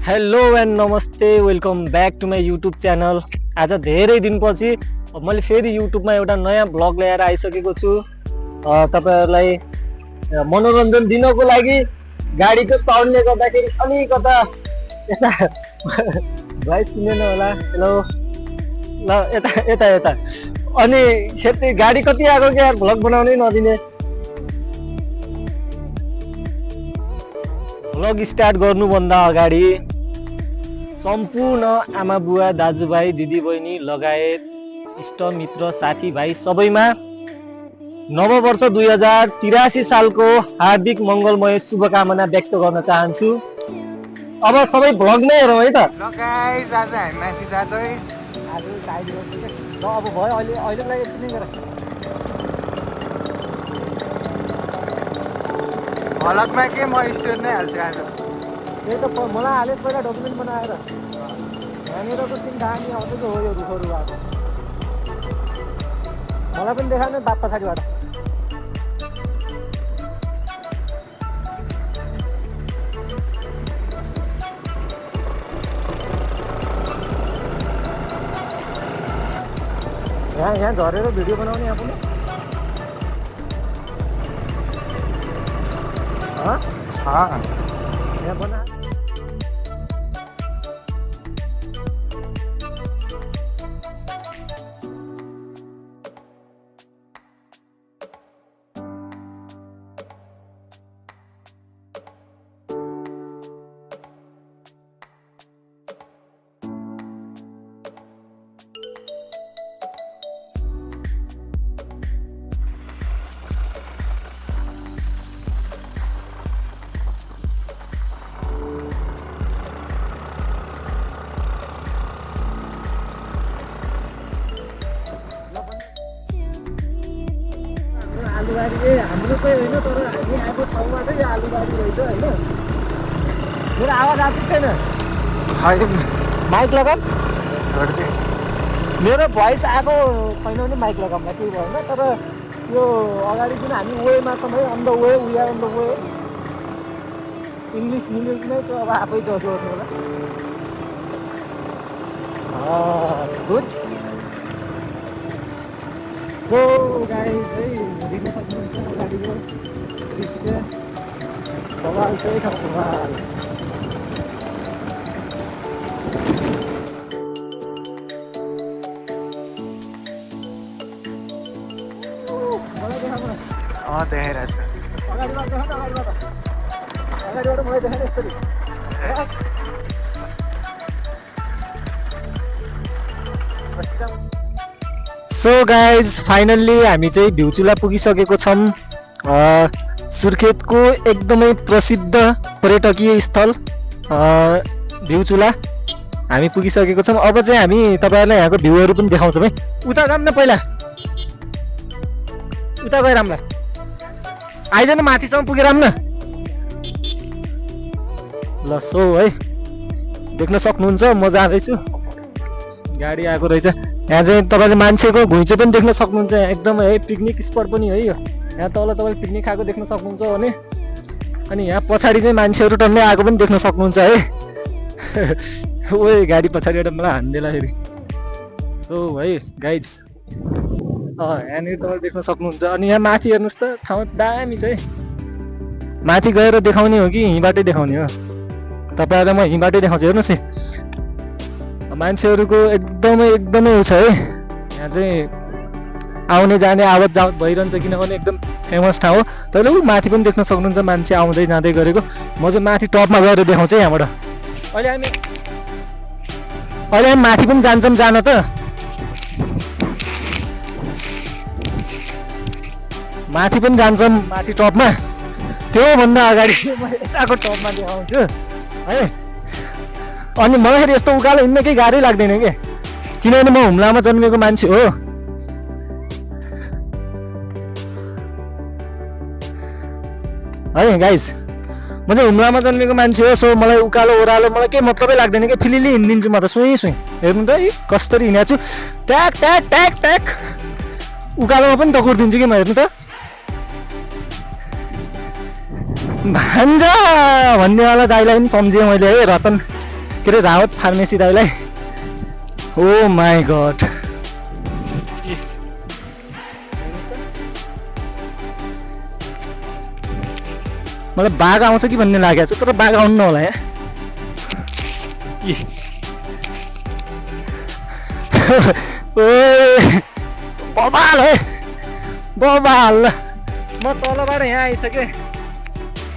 Hello and नमस्ते, welcome back to my YouTube channel. आज धेरै दिनपछि मैले फेरि युट्युबमा एउटा नयाँ भ्लग ल्याएर आइसकेको छु। तपाईँहरूलाई मनोरञ्जन दिनको लागि गाडीको साउन्डले गर्दाखेरि अलिकता यता भोइस सुनेन होला। हेलो ल यता यता यता अनि खेतै गाडी कति आएको क्या भ्लग बनाउनै नदिने। भ्लग स्टार्ट गर्नुभन्दा अगाडि सम्पूर्ण आमा बुवा दाजुभाइ दिदीबहिनी लगायत इष्टमित्र साथीभाइ सबैमा नववर्ष 2083 सालको हार्दिक मङ्गलमय शुभकामना व्यक्त गर्न चाहन्छु। अब सबै भ्लग नै हेरौँ है त। ल गाइस, आज हामी माथि जाँदै आज गाडी ल अब भयो, अहिलेलाई यति नै गर। भलकमा के म स्टोर नै हाल्छु आज। त्यही त मलाई हालेस पहिला डकुमेन्ट बनाएर यहाँनिरको सिन दामी आउँछ हो यो रुखहरू आएको। मलाई पनि देखाएन बाप पछाडिबाट। यहाँ झरेर भिडियो बनाउने यहाँ पनि यहाँ बना। आलुबारी हाम्रो चाहिँ होइन, तर हामी आएको ठाउँमा चाहिँ यो आलुबारी रहेछ होइन। मेरो आवाज आएको छैन? माइक लगाम मेरो भोइस आएको छैन भने माइक लगाउँदा केही भएन। तर यो अगाडि जुन हामी वेमा छौँ है, on the way, we are on the way. English मिल्यो कि नै त्यो अब आफै जज गर्नु होला। गुड। सो गाइस है, देख्न सक्नुहुन्छ अगाडिको दृश्य कमाल छ है, कमाल। देखाइरहेछ। अगाडिबाट देखाउन, अगाडिबाट मलाई देखाएन यस्तरी। सो गाइज, फाइनल्ली हामी चाहिँ भ्युचुला पुगिसकेको छौँ। सुर्खेतको एकदमै प्रसिद्ध पर्यटकीय स्थल भ्युचुला हामी पुगिसकेको छौँ। अब चाहिँ हामी तपाईँहरूलाई यहाँको भ्यूहरू पनि देखाउँछौँ है। उता जाऊँ न, पहिला उता गएर राम्ला आइज न, माथिसम्म पुगेर राम न ल। सो है, देख्न सक्नुहुन्छ म जाँदैछु, गाडी आएको रहेछ। यहाँ चाहिँ तपाईँले मान्छेको घुइँचो पनि देख्न सक्नुहुन्छ। यहाँ एकदमै है पिकनिक स्पट पनि है यो। यहाँ तल तपाईँले पिकनिक खाएको देख्न सक्नुहुन्छ भने, अनि यहाँ पछाडि चाहिँ मान्छेहरू टन्नै आएको पनि देख्न सक्नुहुन्छ है। ओ गाडी पछाडिबाट मलाई हान्देला फेरि। सो है गाइज, यहाँनिर तपाईँले देख्न सक्नुहुन्छ। अनि यहाँ माथि हेर्नुहोस् त, ठाउँ दामी छ है। माथि गएर देखाउने हो कि यहीँबाटै देखाउने हो? तपाईँहरूलाई म यहीँबाटै देखाउँछु, हेर्नुहोस् है। मान्छेहरूको एकदमै उ छ है। यहाँ चाहिँ आउने जाने आवत जावत भइरहन्छ, किनभने एकदम फेमस ठाउँ हो। तपाईँले ऊ माथि पनि देख्न सक्नुहुन्छ मान्छे आउँदै जाँदै गरेको। म चाहिँ माथि टपमा गएर देखाउँछु है यहाँबाट। अहिले हामी माथि पनि जान्छौँ, जान त। माथि पनि जान्छौँ, माथि टपमा। त्योभन्दा अगाडि म यताको टपमा देखाउँछु है। अनि मलाई फेरि यस्तो उकालो हिँड्न केही गाह्रै लाग्दैन क्या, किनभने म हुम्लामा जन्मेको मान्छे हो। है गाइस, म चाहिँ हुम्लामा जन्मेको मान्छे हो। सो मलाई उकालो ओह्रालो मलाई केही मतलबै लाग्दैन क्या, फिलिली हिँडिदिन्छु म त, सुई हेर्नु त कसरी हिँडेको छु, ट्याक ट्याक ट्याक ट्याक। उकालोमा पनि दकुर्दिन्छु कि म, हेर्नु त। भान्जा भन्नेवाला दाइलाई पनि सम्झेँ मैले है, रतन के अरे रावत फार्मेसी दाइलाई ओ माई गड मलाई बाघ आउँछ कि भन्ने लागेको छ तर बाघ आउनु होला यहाँ बबाल है बबाल म तलबाट यहाँ आइसकेँ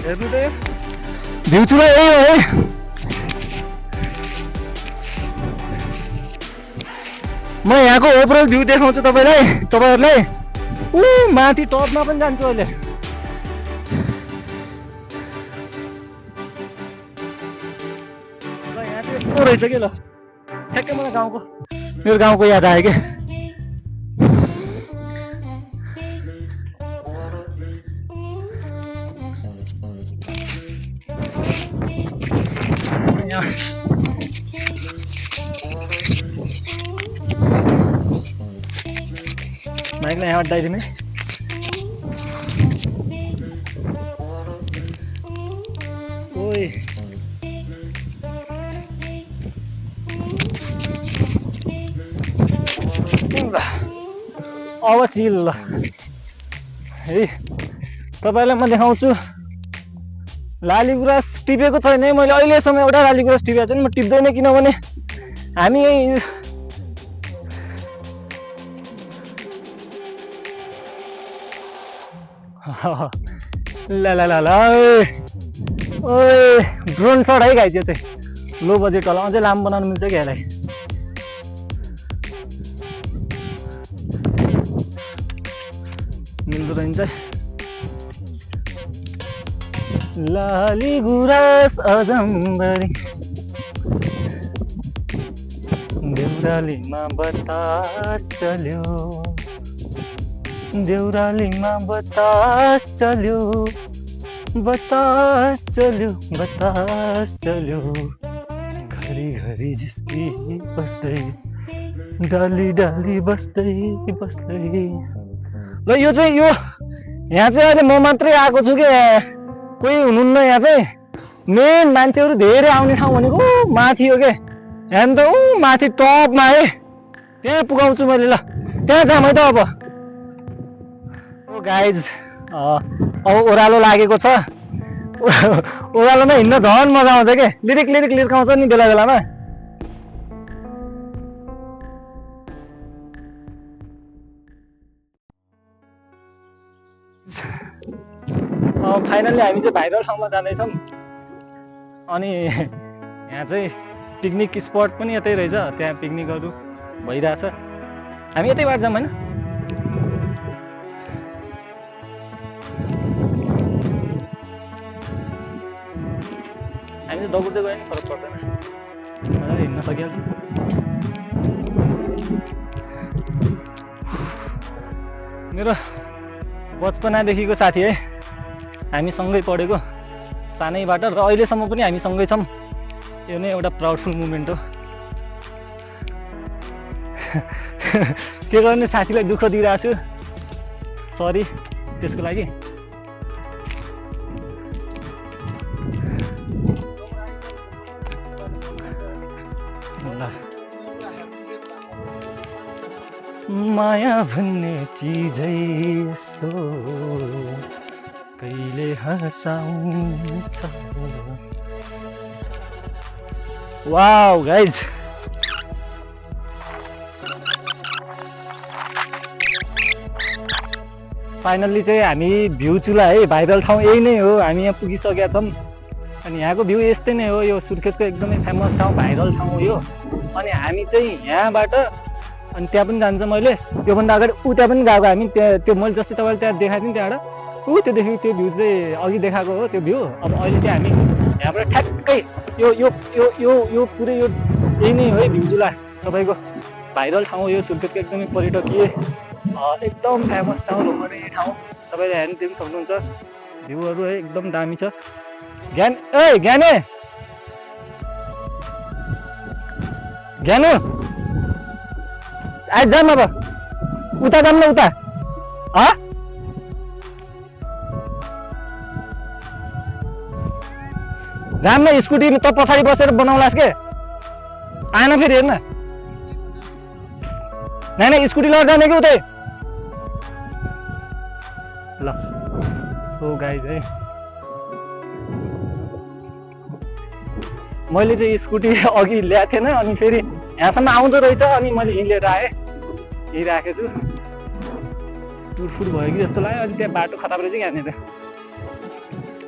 हेर्नु त भ्यू चुला यही हो है म यहाँको ओभरअल भ्यू देखाउँछु तपाईँहरूलाई माथि टपमा पनि जान्छु अहिले ल यहाँ चाहिँ यस्तो रहेछ कि ल ठ्याक्कै मलाई गाउँको मेरो गाउँको याद आयो क्या माइकलाई यहाँ अड्डाइदिने ओइ अब चिल ल है तपाईँलाई म देखाउँछु लालीगुराँस टिपेको छैन है मैले अहिलेसम्म एउटा लालीगुराँस टिपेको छैन म टिप्दैन किनभने हामी यही ल ल ल ल ओए ड्रोन सट है गाइस यो चाहिँ लो बजेट वाला अझै लामो बनाउनु मिल्छ कि यसलाई मिल्दो रहन्छ लाली गुराँस अजम्बरी देउरालीमा बतास चल्यो देउरालीमा बतास चल्यो बतास चल्यो बतास चल्यो घरी घरी झिस्की बस्दै डाली डाली बस्दै बस्दै ल यो चाहिँ यो यहाँ चाहिँ अहिले म मात्रै आएको छु कि कोही हुनुहुन्न यहाँ चाहिँ मेन मान्छेहरू धेरै आउने ठाउँ भनेको माथि हो के यहाँ त माथि टपमा है त्यहाँ पुगाउँछु मैले ल त्यहाँ जाम है त अब गाइज अब ओह्रालो लागेको छ ओह्रालोमा हिँड्न झन् मजा आउँछ के लिरिक लिरिक लिर्काउँछ नि बेला बेलामा फाइनल्ली हामी चाहिँ भाइरल ठाउँमा जाँदैछौँ अनि यहाँ चाहिँ पिकनिक स्पट पनि यतै रहेछ त्यहाँ पिकनिकहरू भइरहेछ हामी यतैबाट जाऊँ होइन हामी चाहिँ दगुर्दै गयो नि फरक पर्दैन मजाले हिँड्न सकिहाल्छौँ मेरो बचपनादेखिको साथी है हामी सँगै पढेको सानैबाट र अहिलेसम्म पनि हामी सँगै छौँ यो नै एउटा प्राउडफुल मुमेन्ट हो के गर्ने साथीलाई दुःख दिइरहेको छु सरी त्यसको लागि माया भन्ने चिजै यस्तो कहिले हँसाउँछ वाउ गाइज फाइनल्ली चाहिँ हामी भ्यू चुला है भाइरल ठाउँ यही नै हो हामी यहाँ पुगिसकेका छौँ अनि यहाँको भ्यू यस्तै नै हो यो सुर्खेतको एकदमै फेमस ठाउँ भाइरल ठाउँ हो यो अनि हामी चाहिँ यहाँबाट अनि त्यहाँ पनि जान्छ मैले योभन्दा अगाडि त्यहाँ पनि गएको हामी त्यो मैले जस्तै तपाईँले त्यहाँ देखाएको थिएँ त्यहाँबाट त्योदेखि त्यो भ्यू चाहिँ अघि देखाएको हो त्यो भ्यू अब अहिले चाहिँ हामी यहाँबाट ठ्याक्कै यो यो यो यो यो पुरै यो यही नै हो है भ्यू चुला तपाईँको भाइरल ठाउँ हो यो सुर्खेतको एकदमै पर्यटकीय एकदम फेमस ठाउँ रोमणीय ठाउँ तपाईँले हेर्नु पनि सक्नुहुन्छ भ्यूहरू है एकदम दामी छ ज्ञान ए ज्ञाने ज्ञानु आज जाम अब उता जाम न उता जाम न स्कुटी त पछाडि बसेर बनाउलास् के आएन फेरि हेर्न नाइ स्कुटी लिएर जाने कि उतै ल सो गाइज है मैले चाहिँ स्कुटी अघि ल्याएको थिएन अनि फेरि यहाँसम्म आउँदो रहेछ अनि मैले हिँडेर आएँ यही राखेको छु टुरफुर भयो कि जस्तो लाग्यो अनि त्यहाँ बाटो खराब रहेछ यहाँनिर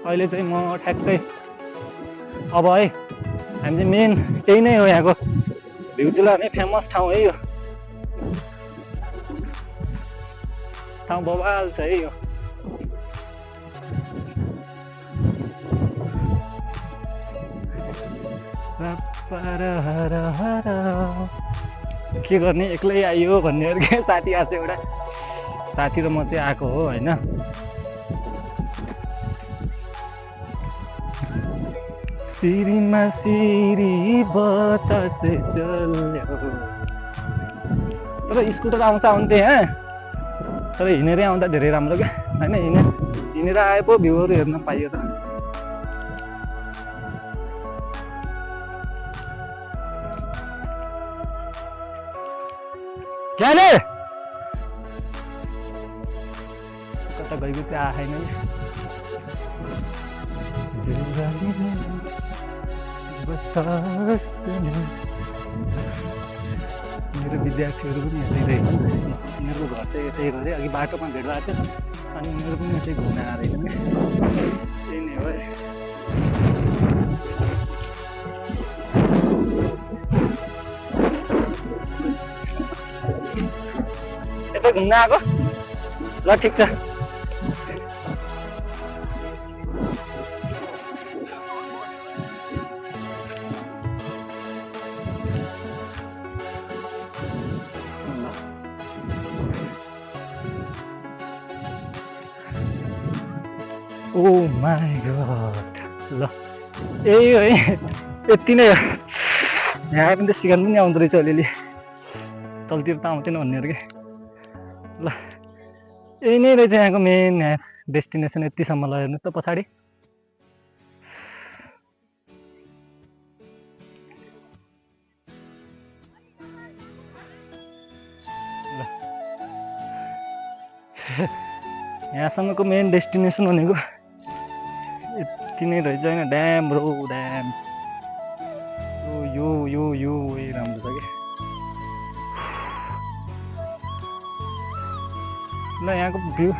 अहिले चाहिँ म ठ्याक्कै अब है हामी चाहिँ मेन त्यही नै हो यहाँको भ्युचुला नै फेमस ठाउँ है यो ठाउँ बवाल छ है यो के गर्ने एक्लै आइयो भन्ने के साथी आएको छ एउटा साथी र म चाहिँ आएको हो होइन सिरीमा सिरी बतासे चल्यो तर स्कुटर आउँछ आउँथे तर हिँडेरै आउँदा धेरै राम्रो क्या होइन हिँडेर आए पो भ्यूहरू हेर्न पाइयो त क्याले कता गइगयो त्यो आएन मेरो विद्यार्थीहरू पनि यतै रहेछ उनीहरूको घर चाहिँ यतै गरे अघि बाटोमा भेट भएको थियो अनि उनीहरू पनि यतै घुम्न आएको रहेछ त्यही नै हो यतै घुम्न आएको ल ठिक छ ओ माई गॉड ल यही हो है यति नै हो यहाँ पनि त सिकाउनु पनि आउँदो रहेछ अलिअलि तलतिर त आउँथेन भन्नेहरू के ल यही नै रहेछ यहाँको मेन डेस्टिनेसन यतिसम्म ल हेर्नुहोस् त पछाडि ल यहाँसम्मको मेन डेस्टिनेसन भनेको यति नै रहेछ होइन ड्याम ब्रो ड्याम यो राम्रो छ क्या ल यहाँको भ्यू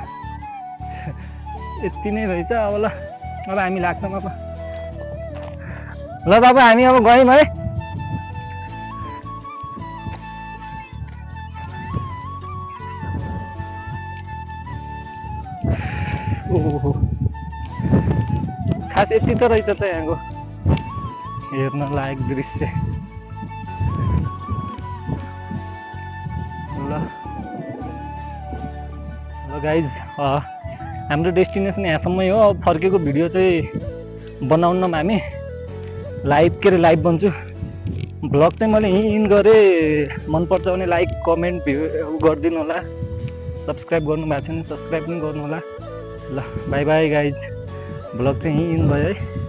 यति नै रहेछ अब ल अब हामी लाग्छौँ अब ल तपाईँ हामी अब गयौँ है ओहो खास यति त रहेछ त यहाँको हेर्न लायक दृश्य ल गाइज हाम्रो डेस्टिनेसन यहाँसम्मै हो अब फर्केको भिडियो चाहिँ बनाउनमा हामी लाइभ बन्छु ब्लग चाहिँ मैले इन गरेँ मनपर्छ भने लाइक कमेन्ट भ्यू गरिदिनु होला सब्सक्राइब गर्नु भएको छ भने सब्सक्राइब पनि गर्नु होला ल बाई बाई गाइज ब्लग चाहिँ इन भयो है।